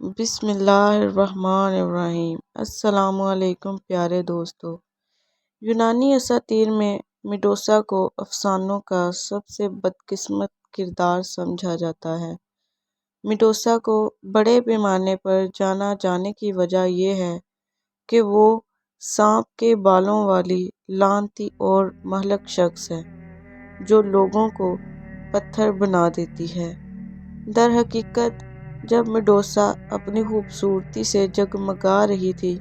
بسم اللہ الرحمن الرحیم۔ السلام علیکم پیارے دوستو۔ یونانی اساطیر میں میڈوسا کو افسانوں کا سب سے بدقسمت کردار سمجھا جاتا ہے۔ میڈوسا کو بڑے پیمانے پر جانا جانے کی وجہ یہ ہے کہ وہ سانپ کے بالوں والی لعنتی اور مہلک شخص ہے جو لوگوں کو پتھر بنا دیتی ہے۔ در حقیقت جب میڈوسا اپنی خوبصورتی سے جگمگا رہی تھی،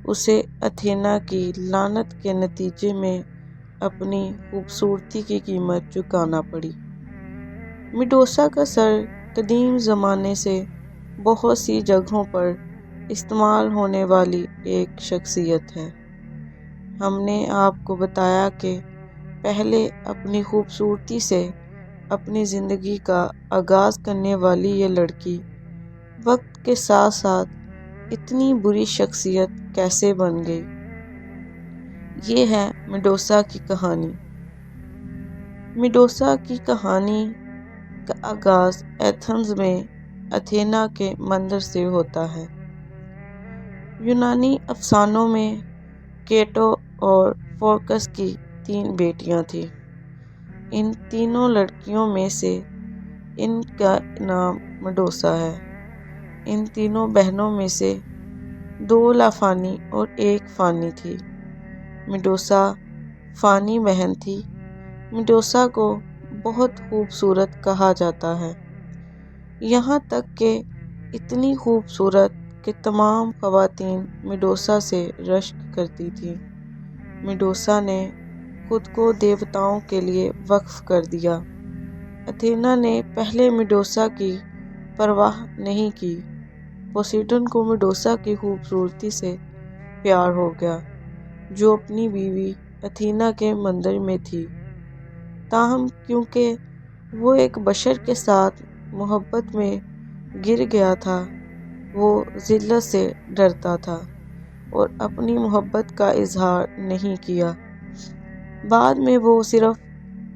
اسے اتھینا کی لعنت کے نتیجے میں اپنی خوبصورتی کی قیمت چکانا پڑی۔ میڈوسا کا سر قدیم زمانے سے بہت سی جگہوں پر استعمال ہونے والی ایک شخصیت ہے۔ ہم نے آپ کو بتایا کہ پہلے اپنی خوبصورتی سے اپنی زندگی کا آغاز کرنے والی یہ لڑکی وقت کے ساتھ ساتھ اتنی بری شخصیت کیسے بن گئی۔ یہ ہے میڈوسا کی کہانی۔ میڈوسا کی کہانی کا آغاز ایتھنز میں اتھینا کے مندر سے ہوتا ہے۔ یونانی افسانوں میں کیٹو اور فورکس کی 3 بیٹیاں تھیں۔ ان تینوں لڑکیوں میں سے ان کا نام میڈوسا ہے۔ ان تینوں بہنوں میں سے 2 لافانی اور 1 فانی تھی۔ میڈوسا فانی بہن تھی۔ میڈوسا کو بہت خوبصورت کہا جاتا ہے، یہاں تک کہ اتنی خوبصورت کہ تمام خواتین میڈوسا سے رشک کرتی تھیں۔ میڈوسا نے خود کو دیوتاؤں کے لیے وقف کر دیا۔ اتھینا نے پہلے میڈوسا کی پرواہ نہیں کی۔ پوسیڈن کو میڈوسا کی خوبصورتی سے پیار ہو گیا جو اپنی بیوی اتھینا کے مندر میں تھی، تاہم کیونکہ وہ ایک بشر کے ساتھ محبت میں گر گیا تھا، وہ ذلت سے ڈرتا تھا اور اپنی محبت کا اظہار نہیں کیا۔ بعد میں وہ صرف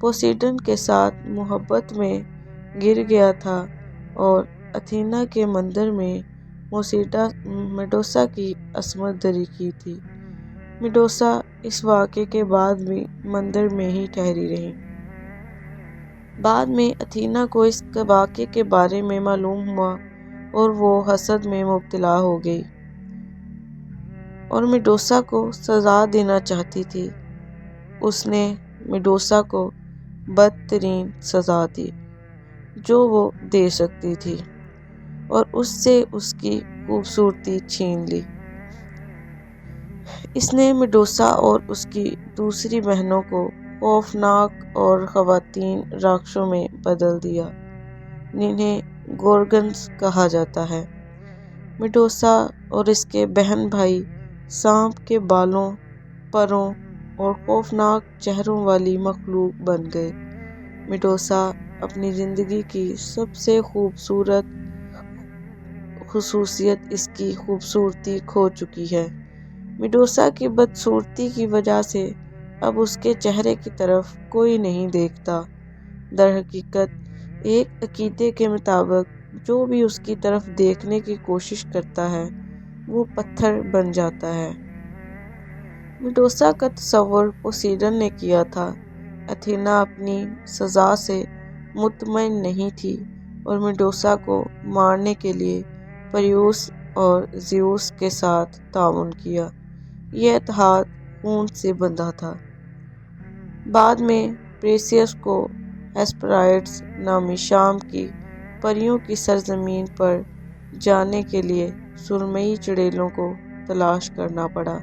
پوسیڈن کے ساتھ محبت میں گر گیا تھا اور اتھینا کے مندر میں میڈوسا کی عصمت دری کی تھی۔ میڈوسا اس واقعے کے بعد بھی مندر میں ہی ٹھہری رہی۔ بعد میں اتھینا کو اس واقعے کے بارے میں معلوم ہوا اور وہ حسد میں مبتلا ہو گئی اور میڈوسا کو سزا دینا چاہتی تھی۔ اس نے میڈوسا کو بدترین سزا دی جو وہ دے سکتی تھی اور اس سے اس کی خوبصورتی چھین لی۔ اس نے میڈوسا اور اس کی دوسری بہنوں کو خوفناک اور خواتین راکشسوں میں بدل دیا جنہیں گورگنز کہا جاتا ہے۔ میڈوسا اور اس کے بہن بھائی سانپ کے بالوں، پروں اور خوفناک چہروں والی مخلوق بن گئے۔ میڈوسا اپنی زندگی کی سب سے خوبصورت خصوصیت اس کی خوبصورتی کھو چکی ہے۔ میڈوسا کی بدصورتی کی وجہ سے اب اس کے چہرے کی طرف کوئی نہیں دیکھتا۔ در حقیقت ایک عقیدے کے مطابق جو بھی اس کی طرف دیکھنے کی کوشش کرتا ہے وہ پتھر بن جاتا ہے۔ میڈوسا کا تصور پوسیڈن نے کیا تھا۔ اتھینا اپنی سزا سے مطمئن نہیں تھی اور میڈوسا کو مارنے کے لیے پریوس اور زیوس کے ساتھ تعاون کیا۔ یہ اتحاد خون سے بندھا تھا۔ بعد میں پریسیس کو ہیسپرائڈس نامی شام کی پریوں کی سرزمین پر جانے کے لیے سرمئی چڑیلوں کو تلاش کرنا پڑا۔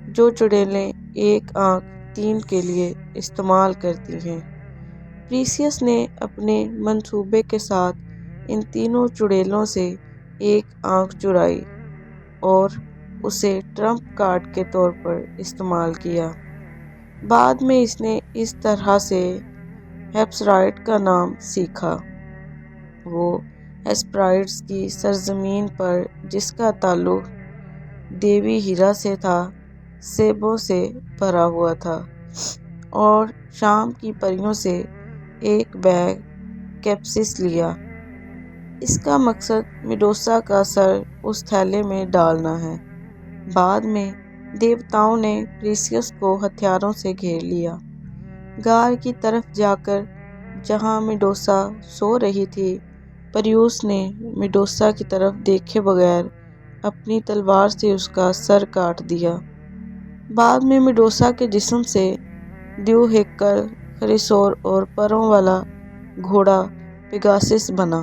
جو چڑیلیں ایک آنکھ 3 کے لیے استعمال کرتی ہیں۔ پریسیس نے اپنے منصوبے کے ساتھ ان تینوں چڑیلوں سے ایک آنکھ چرائی اور اسے ٹرمپ کارڈ کے طور پر استعمال کیا۔ بعد میں اس نے اس طرح سے ہیسپرائڈ کا نام سیکھا۔ وہ ہیسپرائڈس کی سرزمین پر جس کا تعلق دیوی ہیرا سے تھا، سیبوں سے بھرا ہوا تھا اور شام کی پریوں سے ایک بیگ کیپسس لیا۔ اس کا مقصد میڈوسا کا سر اس تھیلے میں ڈالنا ہے۔ بعد میں دیوتاؤں نے پریسیس کو ہتھیاروں سے گھیر لیا۔ غار کی طرف جا کر جہاں میڈوسا سو رہی تھی، پریوس نے میڈوسا کی طرف دیکھے بغیر اپنی تلوار سے اس کا سر کاٹ دیا۔ بعد میں میڈوسا کے جسم سے دیوہیکل خریسور اور پروں والا گھوڑا پیگاسس بنا۔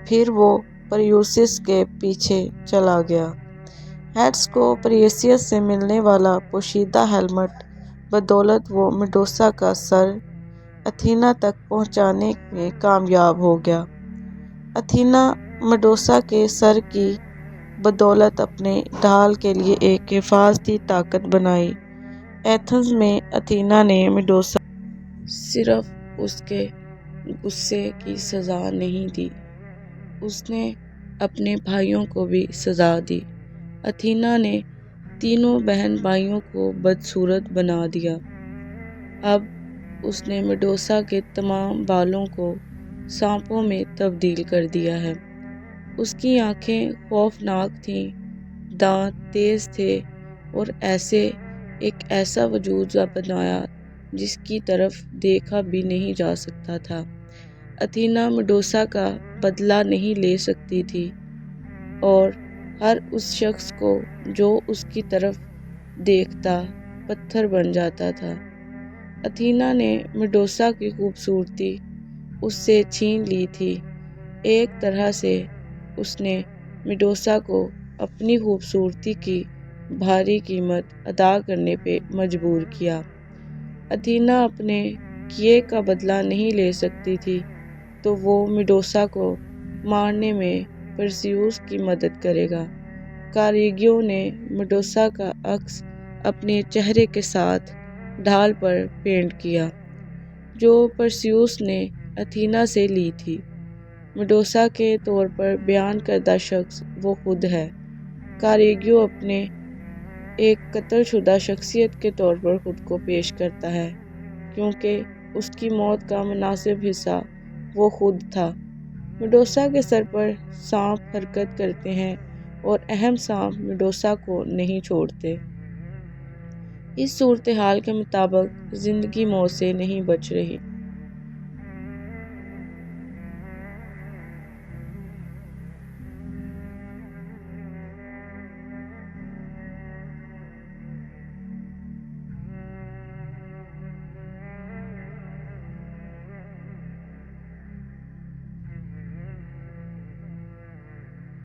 پھر وہ پریوسس کے پیچھے چلا گیا۔ ہیڈس کو پریسیس سے ملنے والا پوشیدہ ہیلمٹ بدولت وہ میڈوسا کا سر اتھینا تک پہنچانے میں کامیاب ہو گیا۔ اتھینا میڈوسا کے سر کی بدولت اپنے ڈھال کے لیے ایک حفاظتی طاقت بنائی۔ ایتھنز میں اتھینا نے میڈوسا صرف اس کے غصے کی سزا نہیں دی، اس نے اپنے بھائیوں کو بھی سزا دی۔ اتھینا نے تینوں بہن بھائیوں کو بدصورت بنا دیا۔ اب اس نے میڈوسا کے تمام بالوں کو سانپوں میں تبدیل کر دیا ہے۔ اس کی آنکھیں خوفناک تھیں، دانت تیز تھے اور ایک ایسا وجود بنایا جس کی طرف دیکھا بھی نہیں جا سکتا تھا۔ اتھینا میڈوسا کا بدلہ نہیں لے سکتی تھی اور ہر اس شخص کو جو اس کی طرف دیکھتا پتھر بن جاتا تھا۔ اتھینا نے میڈوسا کی خوبصورتی اس سے چھین لی تھی۔ ایک طرح سے اس نے میڈوسا کو اپنی خوبصورتی کی بھاری قیمت ادا کرنے پہ مجبور کیا۔ اتھینا اپنے کیے کا بدلہ نہیں لے سکتی تھی تو وہ میڈوسا کو مارنے میں پرسیوس کی مدد کرے گا۔ کاریگیوں نے میڈوسا کا عکس اپنے چہرے کے ساتھ ڈھال پر پینٹ کیا، جو پرسیوس نے اتھینا سے لی تھی۔ میڈوسا کے طور پر بیان کردہ شخص وہ خود ہے۔ کاریگیو اپنے ایک قتل شدہ شخصیت کے طور پر خود کو پیش کرتا ہے، کیونکہ اس کی موت کا مناسب حصہ وہ خود تھا۔ میڈوسا کے سر پر سانپ حرکت کرتے ہیں اور اہم سانپ میڈوسا کو نہیں چھوڑتے۔ اس صورتحال کے مطابق زندگی موت سے نہیں بچ رہی۔